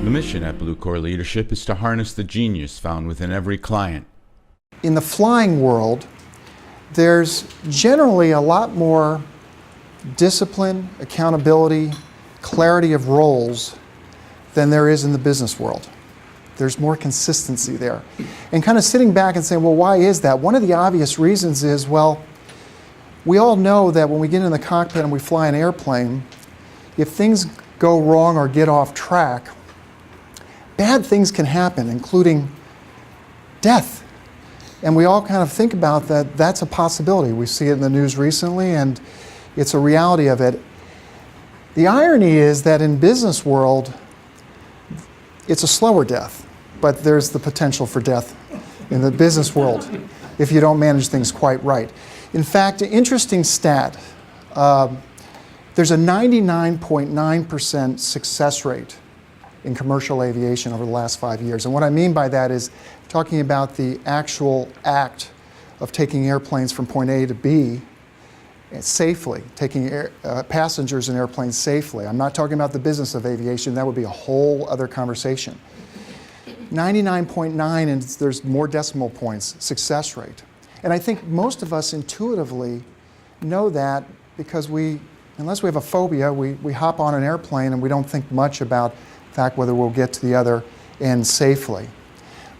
The mission at Blue Core Leadership is to harness the genius found within every client. In the flying world, there's generally a lot more discipline, accountability, clarity of roles than there is in the business world. There's more consistency there. And kind of sitting back and saying, well, why is that? One of the obvious reasons is, well, we all know that when we get in the cockpit and we fly an airplane, if things go wrong or get off track, bad things can happen, including death. And we all kind of think about that that's a possibility. We see it in the news recently, and it's a reality of it. The irony is that in business world, it's a slower death, but there's the potential for death in the business world if you don't manage things quite right. In fact, an interesting stat, there's a 99.9% success rate in commercial aviation over the last 5 years. And what I mean by that is talking about the actual act of taking airplanes from point A to B safely, taking passengers in airplanes safely. I'm not talking about the business of aviation. That would be a whole other conversation. 99.9, and there's more decimal points, success rate. And I think most of us intuitively know that because unless we have a phobia, we hop on an airplane and we don't think much about the fact whether we'll get to the other end safely.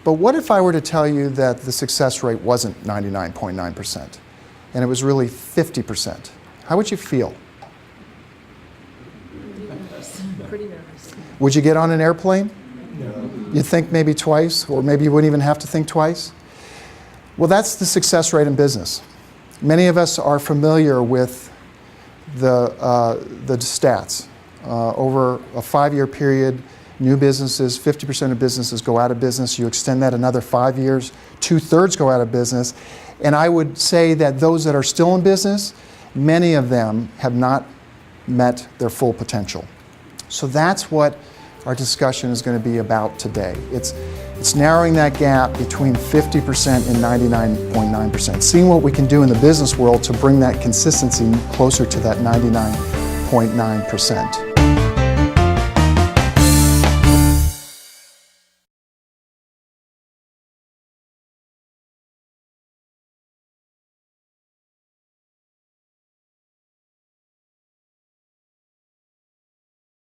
But what if I were to tell you that the success rate wasn't 99.9% and it was really 50%? How would you feel? Pretty nervous. Would you get on an airplane? No. You'd think maybe twice, or maybe you wouldn't even have to think twice? Well, that's the success rate in business. Many of us are familiar with the stats. Over a 5-year period, new businesses, 50% of businesses go out of business. You extend that another 5 years, 2/3 go out of business. And I would say that those that are still in business, many of them have not met their full potential. So that's what our discussion is going to be about today. It's narrowing that gap between 50% and 99.9%, seeing what we can do in the business world to bring that consistency closer to that 99.9%.